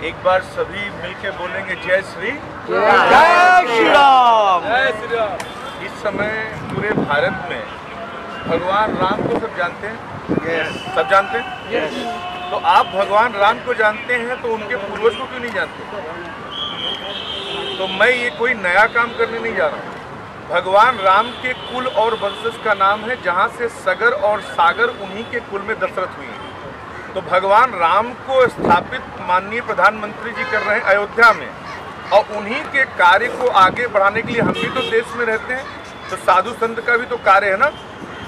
एक बार सभी मिलके बोलेंगे जय श्री राम। जय श्री राम। इस समय पूरे भारत में भगवान राम को सब जानते हैं। यस। सब जानते हैं। यस। तो आप भगवान राम को जानते हैं तो उनके पूर्वज को क्यों नहीं जानते? तो मैं ये कोई नया काम करने नहीं जा रहा हूँ। भगवान राम के कुल और वंशज का नाम है जहाँ से सगर और सागर उन्हीं के कुल में दशरथ हुई है। तो भगवान राम को स्थापित माननीय प्रधानमंत्री जी कर रहे हैं अयोध्या में, और उन्हीं के कार्य को आगे बढ़ाने के लिए हम भी तो देश में रहते हैं। तो साधु संत का भी तो कार्य है ना।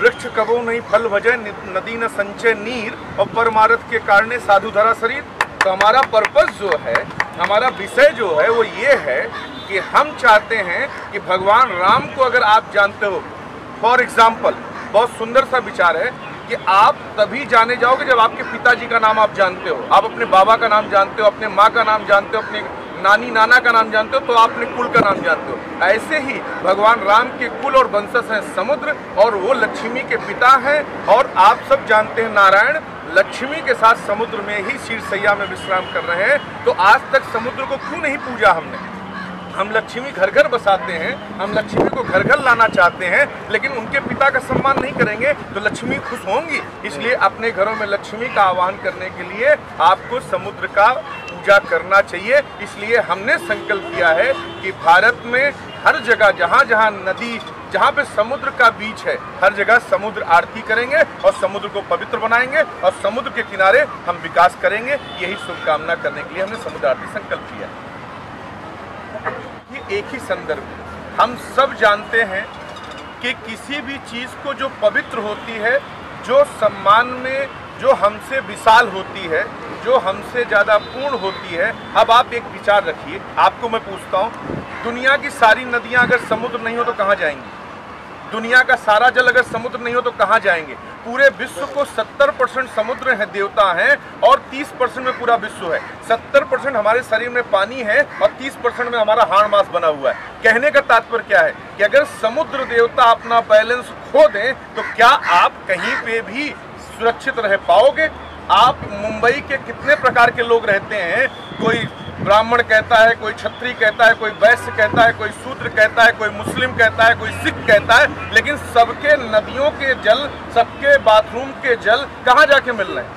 वृक्ष कबो नहीं फल भजय, नदी न संचय नीर, और परमारथ के कारणे साधु धरा शरीर। तो हमारा पर्पस जो है, हमारा विषय जो है वो ये है कि हम चाहते हैं कि भगवान राम को अगर आप जानते हो, फॉर एग्जाम्पल बहुत सुंदर सा विचार है कि आप तभी जाने जाओगे जब आपके पिताजी का नाम आप जानते हो, आप अपने बाबा का नाम जानते हो, अपने माँ का नाम जानते हो, अपने नानी नाना का नाम जानते हो, तो आप अपने कुल का नाम जानते हो। ऐसे ही भगवान राम के कुल और वंशज हैं समुद्र, और वो लक्ष्मी के पिता हैं। और आप सब जानते हैं नारायण लक्ष्मी के साथ समुद्र में ही शीर्षैया में विश्राम कर रहे हैं। तो आज तक समुद्र को क्यों नहीं पूजा हमने? हम लक्ष्मी घर घर बसाते हैं, हम लक्ष्मी को घर घर लाना चाहते हैं, लेकिन उनके पिता का सम्मान नहीं करेंगे तो लक्ष्मी खुश होंगी। इसलिए अपने घरों में लक्ष्मी का आह्वान करने के लिए आपको समुद्र का पूजा करना चाहिए। इसलिए हमने संकल्प किया है कि भारत में हर जगह जहाँ जहाँ नदी, जहाँ पे समुद्र का बीच है, हर जगह समुद्र आरती करेंगे और समुद्र को पवित्र बनाएंगे, और समुद्र के किनारे हम विकास करेंगे। यही शुभकामना करने के लिए हमने समुद्र आरती संकल्प किया। ये एक ही संदर्भ है। हम सब जानते हैं कि किसी भी चीज़ को जो पवित्र होती है, जो सम्मान में, जो हमसे विशाल होती है, जो हमसे ज़्यादा पूर्ण होती है। अब आप एक विचार रखिए, आपको मैं पूछता हूँ, दुनिया की सारी नदियाँ अगर समुद्र नहीं हो तो कहाँ जाएंगी? दुनिया का सारा जल अगर समुद्र नहीं हो तो कहाँ जाएंगे? पूरे विश्व को 70% समुद्र है, देवता हैं, और 30% में पूरा विश्व है। 70% हमारे शरीर में पानी है और 30% में हमारा हाड़ मांस बना हुआ है। कहने का तात्पर्य क्या है कि अगर समुद्र देवता अपना बैलेंस खो दें तो क्या आप कहीं पे भी सुरक्षित रह पाओगे? आप मुंबई के कितने प्रकार के लोग रहते हैं, कोई ब्राह्मण कहता है, कोई क्षत्रिय कहता है, कोई वैश्य कहता है, कोई शूद्र कहता है, कोई मुस्लिम कहता है, कोई सिख कहता है, लेकिन सबके नदियों के जल, सबके बाथरूम के जल कहाँ जाके मिल रहे हैं?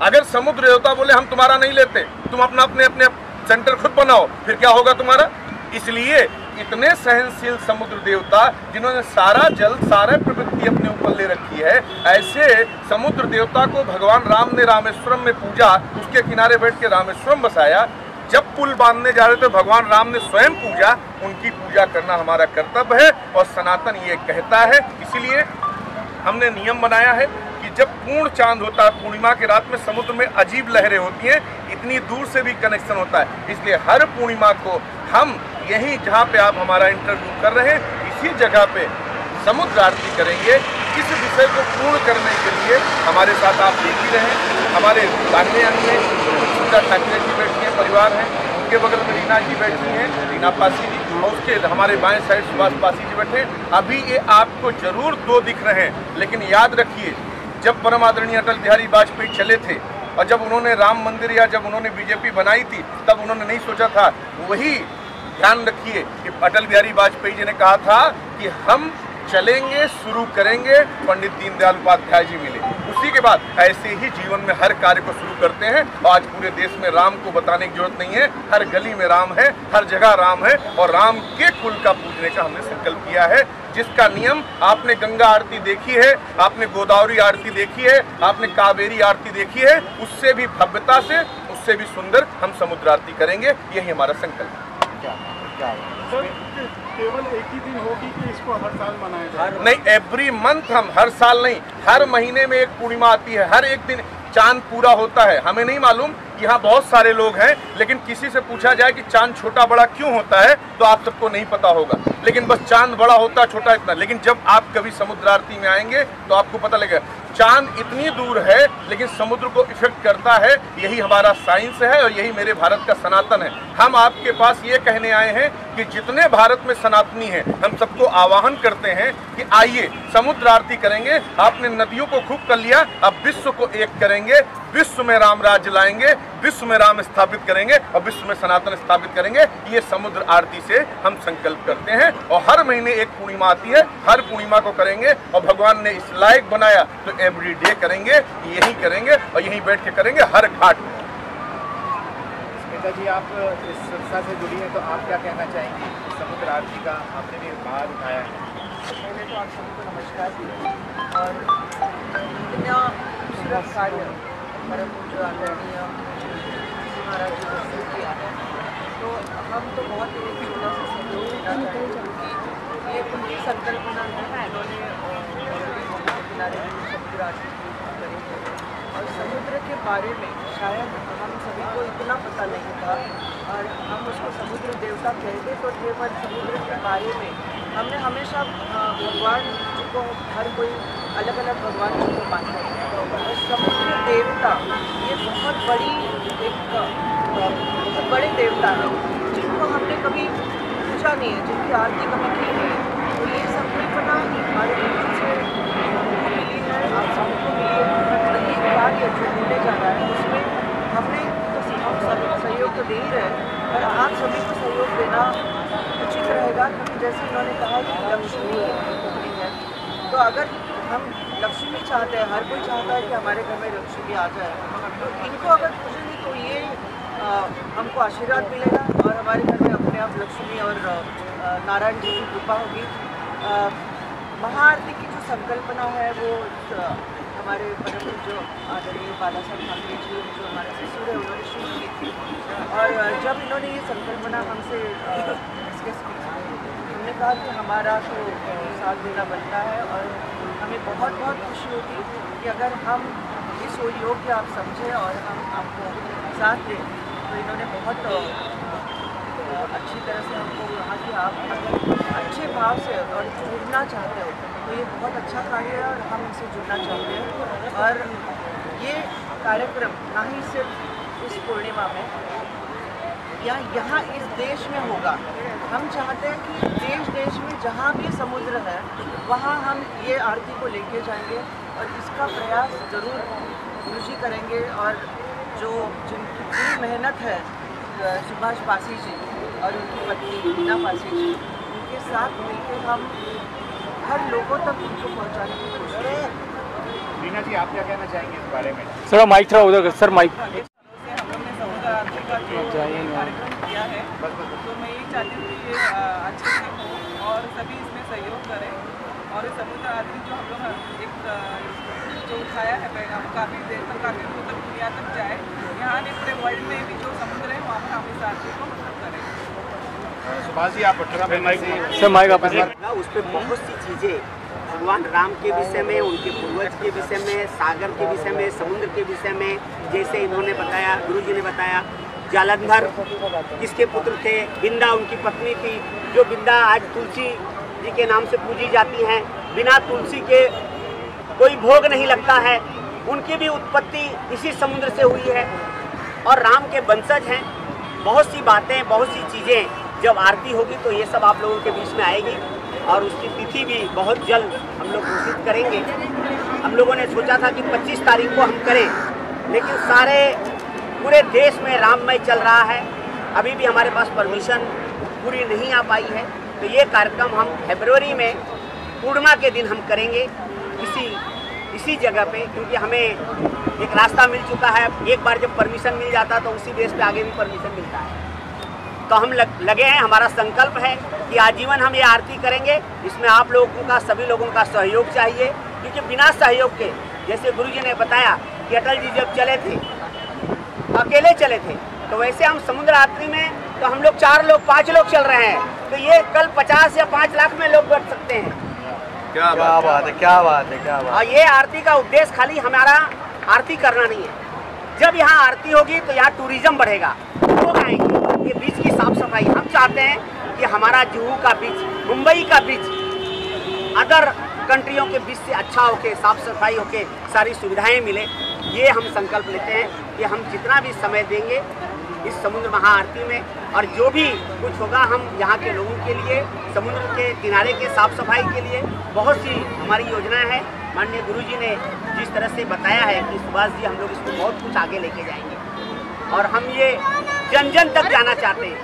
अगर समुद्र देवता बोले हम तुम्हारा नहीं लेते, तुम अपना अपने सेंटर खुद बनाओ, फिर क्या होगा तुम्हारा? इसलिए इतने सहनशील समुद्र देवता जिन्होंने सारा जल, सारा प्रवृत्ति अपने ऊपर ले रखी है, ऐसे समुद्र देवता को भगवान राम ने रामेश्वरम में पूजा, उसके किनारे बैठ के रामेश्वरम बसाया। जब पुल बांधने जा रहे थे भगवान राम ने स्वयं पूजा। उनकी पूजा करना हमारा कर्तव्य है और सनातन ये कहता है। इसीलिए हमने नियम बनाया है कि जब पूर्ण चांद होता है, पूर्णिमा की रात में समुद्र में अजीब लहरें होती हैं, इतनी दूर से भी कनेक्शन होता है। इसलिए हर पूर्णिमा को हम यहीं जहाँ पे आप हमारा इंटरव्यू कर रहे हैं, इसी जगह पे समुद्र आरती करेंगे। इस विषय को पूर्ण करने के लिए हमारे साथ आप देख ही रहे हैं, हमारे दाहिने अंग में सुंदर ठाकरे जी बैठी हैं, परिवार हैं, उनके बगल में रीना जी बैठी हैं, रीना पासी जी, और उसके हमारे बाएं साइड सुभाष पासी जी बैठे हैं। अभी ये आपको जरूर दो दिख रहे हैं, लेकिन याद रखिए जब परम आदरणीय अटल बिहारी वाजपेयी चले थे और जब उन्होंने राम मंदिर या जब उन्होंने बीजेपी बनाई थी, तब उन्होंने नहीं सोचा था। वही ध्यान रखिए कि अटल बिहारी वाजपेयी जी ने कहा था कि हम चलेंगे, शुरू करेंगे, पंडित दीनदयाल उपाध्याय जी मिले। उसी के बाद ऐसे ही जीवन में हर कार्य को शुरू करते हैं। आज पूरे देश में राम को बताने की जरूरत नहीं है, हर गली में राम है, हर जगह राम है, और राम के कुल का पूजने का हमने संकल्प किया है। जिसका नियम आपने गंगा आरती देखी है, आपने गोदावरी आरती देखी है, आपने कावेरी आरती देखी है, उससे भी भव्यता से, उससे भी सुंदर हम समुद्र आरती करेंगे। यही हमारा संकल्प है। सर, केवल एक ही दिन होगी कि इसको हर साल मनाया जाए? नहीं, एवरी मंथ, हम हर साल नहीं, हर महीने में एक पूर्णिमा आती है, हर एक दिन चांद पूरा होता है। हमें नहीं मालूम, यहाँ बहुत सारे लोग हैं, लेकिन किसी से पूछा जाए कि चांद छोटा बड़ा क्यों होता है तो आप सबको नहीं पता होगा, लेकिन बस चांद बड़ा होता है, छोटा इतना। लेकिन जब आप कभी समुद्र आरती में आएंगे तो आपको पता लगेगा चांद इतनी दूर है लेकिन समुद्र को इफेक्ट करता है। यही हमारा साइंस है और यही मेरे भारत का सनातन है। हम आपके पास ये कहने आए हैं कि जितने भारत में सनातनी हैं, हम सबको आह्वान करते हैं कि आइए समुद्र आरती करेंगे। आपने नदियों को खूब कर लिया, अब विश्व को एक करेंगे, विश्व में राम राज्य लाएंगे, विश्व में राम स्थापित करेंगे और विश्व में सनातन स्थापित करेंगे। ये समुद्र आरती से हम संकल्प करते हैं और हर महीने एक पूर्णिमा आती है, हर पूर्णिमा को करेंगे और भगवान ने इस लायक बनाया तो एवरी डे करेंगे, यही करेंगे और यहीं बैठ के करेंगे हर घाट में। स्मिता जी, आप इस संस्था से जुड़ी हैं तो आप क्या कहना चाहेंगी? समुद्र आरती का आपने भी बात उठाया है। पहले तो आप सभी को नमस्कार और इतना खूबसूरत कार्य परम पूज्य आदरणीय महाराज जी ने शुरू किया है, तो हम तो बहुत ही छोटा सा सहयोग देना चाहेंगे। ये उनकी संकल्पना है, इन्होंने किनारे समुद्र आरती करी है और समुद्र के बारे में शायद हम सभी को इतना पता नहीं था और हम उसको समुद्र देवता कहते तो थे, पर समुद्र के बारे में हमने हमेशा भगवान जी को, हर कोई अलग अलग भगवान जी को मानते हैं और समुद्र देवता ये बहुत बड़े देवता हैं जिनको हमने कभी पूछा नहीं है, जिनकी आरती कभी की नहीं है। तो ये संकल्पना हमारे से हमको मिली है, आप सबको मिली है और ये कार्य जो होने जा रहा है उसमें हमने तो हम सभी सहयोग तो दे ही रहे, पर आप सभी को सहयोग देना उचित रहेगा, क्योंकि जैसे उन्होंने कहा कि लक्ष्मी होती है, तो अगर हम लक्ष्मी चाहते हैं, हर कोई चाहता है कि हमारे घर में लक्ष्मी आ जाए, तो इनको अगर पूजेंगे तो ये हमको आशीर्वाद मिलेगा और हमारे घर में अपने आप लक्ष्मी और नारायण जी की कृपा होगी। महाआरती की जो संकल्पना है वो हमारे परम जो आदरणीय बाला साहब ठाकरे जी जो हमारे ससुर है उन्होंने शुरू की थी और जब इन्होंने ये संकल्पना हमसे डिस्कस की हमने कहा कि हमारा तो साथ देना बनता है और हमें बहुत बहुत खुशी होगी कि अगर हम इस योग्य आप समझें और हम आपको साथ दें। तो इन्होंने बहुत अच्छी तरह से हमको कहा कि आप अगर अच्छे भाव से और जुड़ना चाहते हो तो ये बहुत अच्छा कार्य है और हम इनसे जुड़ना चाहते हैं। और ये कार्यक्रम ना ही सिर्फ इस पूर्णिमा में या यहाँ इस देश में होगा, हम चाहते हैं कि देश देश में जहाँ भी समुद्र है वहाँ हम ये आरती को लेके जाएंगे और इसका प्रयास ज़रूर गुरु जी करेंगे। और जो जिनकी पूरी मेहनत है सुभाष पासी जी और उनकी पत्नी मीना पासी जी, उनके साथ मिलकर हम हर लोगों तक उनको पहुँचाने की कोशिश करेंगे। मीना जी, आप क्या कहना चाहेंगे इस बारे में? सर माइक थोड़ा उधर सर, माइक। हम लोग ने समुद्र आरती का जो कार्यक्रम किया है तो मैं यही चाहती हूँ कि ये अच्छे से हो और सभी इसमें सहयोग करें और इस समुद्र आरती जो हम लोग एक जो उठाया है पैगाम काफ़ी देर तक, काफ़ी दूर तक दुनिया तक जाए, यहाँ नहीं पूरे वर्ल्ड में भी जो समुद्र है वहाँ पर हम इस आरती को मतलब करें। सुभाष जी, आप सर माइक आप उस पर बहुत सी चीज़ें भगवान राम के विषय में, उनके पूर्वज के विषय में, सागर के विषय में, समुद्र के विषय में, जैसे इन्होंने बताया, गुरु जी ने बताया, जालंधर किसके पुत्र थे, बिंदा उनकी पत्नी थी, जो बिंदा आज तुलसी जी के नाम से पूजी जाती हैं, बिना तुलसी के कोई भोग नहीं लगता है, उनकी भी उत्पत्ति इसी समुद्र से हुई है और राम के वंशज हैं। बहुत सी बातें, बहुत सी चीज़ें जब आरती होगी तो ये सब आप लोगों के बीच में आएगी और उसकी तिथि भी बहुत जल्द हम लोग घोषित करेंगे। हम लोगों ने सोचा था कि 25 तारीख को हम करें, लेकिन सारे पूरे देश में राममय चल रहा है, अभी भी हमारे पास परमिशन पूरी नहीं आ पाई है, तो ये कार्यक्रम हम फरवरी में पूर्णिमा के दिन हम करेंगे इसी जगह पे, क्योंकि हमें एक रास्ता मिल चुका है। एक बार जब परमिशन मिल जाता तो उसी बेस पे आगे भी परमिशन मिलता है। तो हम लगे हैं, हमारा संकल्प है कि आजीवन हम ये आरती करेंगे। इसमें आप लोगों का, सभी लोगों का सहयोग चाहिए, क्योंकि बिना सहयोग के, जैसे गुरु जी ने बताया कि अटल जी जब चले थे अकेले चले थे, तो वैसे हम समुद्र आरती में तो हम लोग 4 लोग 5 लोग चल रहे हैं, तो ये कल 50 या 5 लाख में लोग बैठ सकते हैं। क्या बात है। और ये आरती का उद्देश्य खाली हमारा आरती करना नहीं है। जब यहाँ आरती होगी तो यहाँ टूरिज्म बढ़ेगा, लोग आएंगे। ये बीच की साफ सफाई हम चाहते हैं कि हमारा जुहू का बीच, मुंबई का बीच अदर कंट्रियों के बीच से अच्छा होके, साफ सफाई होके, सारी सुविधाएं मिले। ये हम संकल्प लेते हैं कि हम जितना भी समय देंगे इस समुद्र महाआरती में। और जो भी कुछ होगा हम यहाँ के लोगों के लिए, समुद्र के किनारे के साफ सफाई के लिए बहुत सी हमारी योजनाएं हैं। माननीय गुरुजी ने जिस तरह से बताया है कि सुभाष जी, हम लोग इसको बहुत कुछ आगे लेके जाएंगे और हम ये जन जन तक जाना चाहते हैं।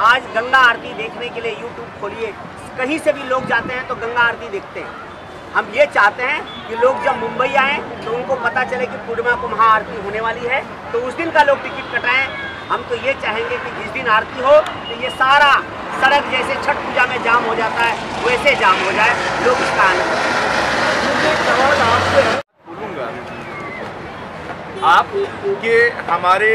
आज गंगा आरती देखने के लिए यूट्यूब खोलिए, कहीं से भी लोग जाते हैं तो गंगा आरती देखते हैं। हम ये चाहते हैं कि लोग जब मुंबई आएँ तो उनको पता चले कि पूर्णिमा को महाआरती होने वाली है, तो उस दिन का लोग टिकट कटाएं। हम तो ये चाहेंगे कि जिस दिन आरती हो तो ये सारा सड़क जैसे छठ पूजा में जाम हो जाता है वैसे जाम हो जाए, लोग इसका आनंद। बोलूँगा आपके हमारे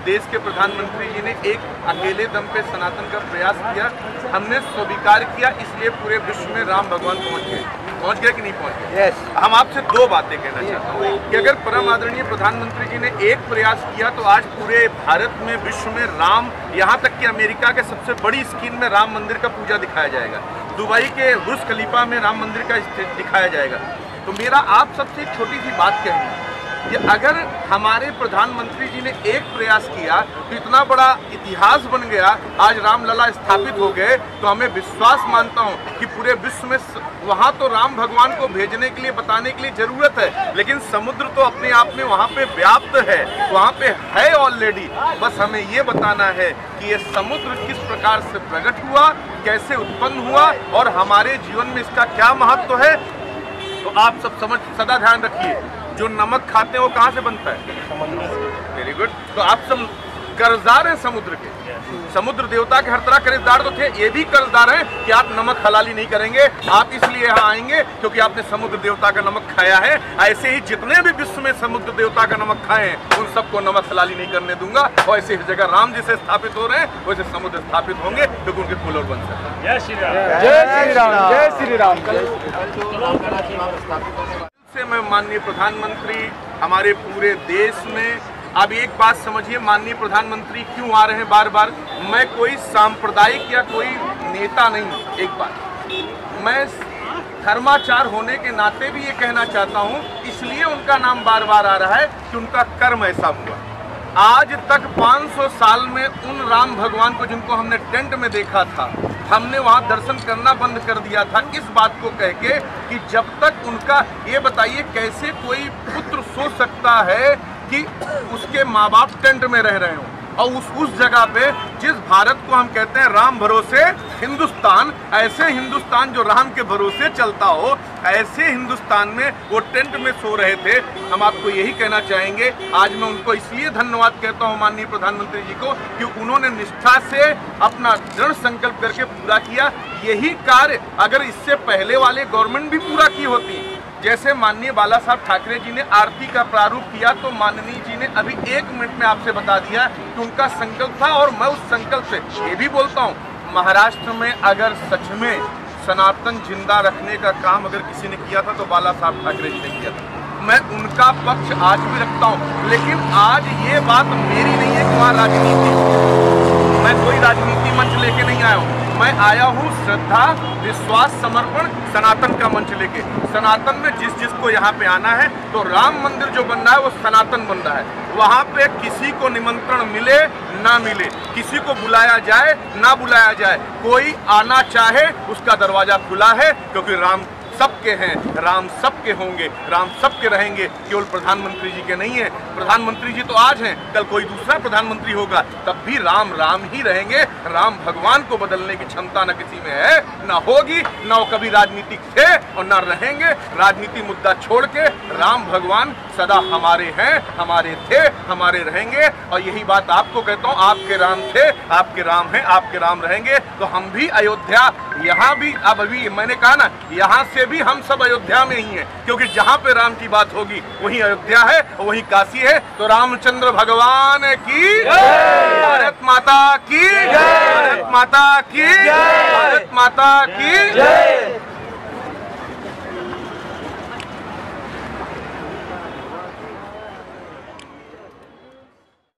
देश के प्रधानमंत्री जी ने एक अकेले दम पे सनातन का प्रयास किया, हमने स्वीकार किया, इसलिए पूरे विश्व में राम भगवान पहुंच गए कि नहीं पहुंच गए। यस। हम आपसे दो बातें कहना चाहता हूँ कि अगर परम आदरणीय प्रधानमंत्री जी ने एक प्रयास किया तो आज पूरे भारत में, विश्व में राम, यहाँ तक कि अमेरिका के सबसे बड़ी स्क्रीन में राम मंदिर का पूजा दिखाया जाएगा, दुबई के बुर्ज खलीफा में राम मंदिर का दिखाया जाएगा। तो मेरा आप सबसे एक छोटी सी बात कहनी है कि अगर हमारे प्रधानमंत्री जी ने एक प्रयास किया तो इतना बड़ा इतिहास बन गया, आज रामलला स्थापित हो गए, तो हमें विश्वास मानता हूं कि पूरे विश्व में वहां तो राम भगवान को भेजने के लिए, बताने के लिए जरूरत है, लेकिन समुद्र तो अपने आप में वहां पे व्याप्त है, वहां पे है ऑलरेडी। बस हमें ये बताना है कि ये समुद्र किस प्रकार से प्रकट हुआ, कैसे उत्पन्न हुआ और हमारे जीवन में इसका क्या महत्व है। तो आप सब सदा ध्यान रखिए, जो नमक खाते हैं वो कहाँ से बनता है? Very good. तो आप सब कर्जदार हैं समुद्र के, समुद्र देवता के हर तरह कर्जदार तो थे, ये भी कर्जदार हैं कि आप नमक हलाली नहीं करेंगे। आप इसलिए यहाँ आएंगे क्योंकि आपने समुद्र देवता का नमक खाया है। ऐसे ही जितने भी विश्व में समुद्र देवता का नमक खाए हैं उन सबको नमक हलाली नहीं करने दूंगा। और ऐसे ही जगह राम जैसे स्थापित हो रहे हैं वैसे समुद्र स्थापित होंगे क्योंकि उनके कुल और वंश है। जय श्री राम, जय श्री राम, जय श्री राम। से मैं माननीय प्रधानमंत्री हमारे पूरे देश में, अब एक बात समझिए, माननीय प्रधानमंत्री क्यों आ रहे हैं बार बार। मैं कोई सांप्रदायिक या कोई नेता नहीं, एक बात मैं धर्माचार होने के नाते भी ये कहना चाहता हूँ, इसलिए उनका नाम बार बार आ रहा है कि उनका कर्म ऐसा हुआ। आज तक 500 साल में उन राम भगवान को जिनको हमने टेंट में देखा था, हमने वहाँ दर्शन करना बंद कर दिया था, इस बात को कह के कि जब तक उनका, ये बताइए कैसे कोई पुत्र सोच सकता है कि उसके माँ बाप टेंट में रह रहे हों और उस जगह पे जिस भारत को हम कहते हैं राम भरोसे हिंदुस्तान, ऐसे हिंदुस्तान जो राम के भरोसे चलता हो, ऐसे हिंदुस्तान में वो टेंट में सो रहे थे। हम आपको यही कहना चाहेंगे, आज मैं उनको इसलिए धन्यवाद कहता हूँ माननीय प्रधानमंत्री जी को कि उन्होंने निष्ठा से अपना दृढ़ संकल्प करके पूरा किया। यही कार्य अगर इससे पहले वाले गवर्नमेंट भी पूरा की होती, जैसे माननीय बाला साहब ठाकरे जी ने आरती का प्रारूप किया, तो माननीय जी ने अभी 1 मिनट में आपसे बता दिया कि उनका संकल्प था। और मैं उस संकल्प से ये भी बोलता हूँ, महाराष्ट्र में अगर सच में सनातन जिंदा रखने का काम अगर किसी ने किया था तो बाला साहब ठाकरे जी ने किया था। मैं उनका पक्ष आज भी रखता हूँ, लेकिन आज ये बात मेरी नहीं है कि वहाँ राजनीति, मैं कोई राजनीति मंच लेके नहीं आया हूँ। मैं आया हूँ श्रद्धा, विश्वास, समर्पण, सनातन का मंच लेके। सनातन में जिसको यहाँ पे आना है, तो राम मंदिर जो बन रहा है वो सनातन बन रहा है। वहाँ पे किसी को निमंत्रण मिले ना मिले, किसी को बुलाया जाए ना बुलाया जाए, कोई आना चाहे उसका दरवाजा खुला है, क्योंकि राम सबके हैं, राम सबके होंगे, राम सबके रहेंगे, केवल प्रधानमंत्री जी के नहीं है। प्रधानमंत्री जी तो आज हैं, कल कोई दूसरा प्रधानमंत्री होगा, तब भी राम राम ही रहेंगे। राम भगवान को बदलने की क्षमता न किसी में है, ना होगी, ना वो कभी राजनीतिक थे और ना रहेंगे। राजनीति मुद्दा छोड़ के राम भगवान सदा हमारे हैं, हमारे थे, हमारे रहेंगे। और यही बात आपको कहता हूँ, आपके राम थे, आपके राम हैं, आपके राम रहेंगे। तो हम भी अयोध्या, यहाँ भी, अब अभी मैंने कहा ना, यहाँ से भी हम सब अयोध्या में ही हैं, क्योंकि जहाँ पे राम की बात होगी वहीं अयोध्या है और वहीं काशी है। तो रामचंद्र भगवान की जय, भारत माता की जय, भारत माता की जय, भारत माता की जय।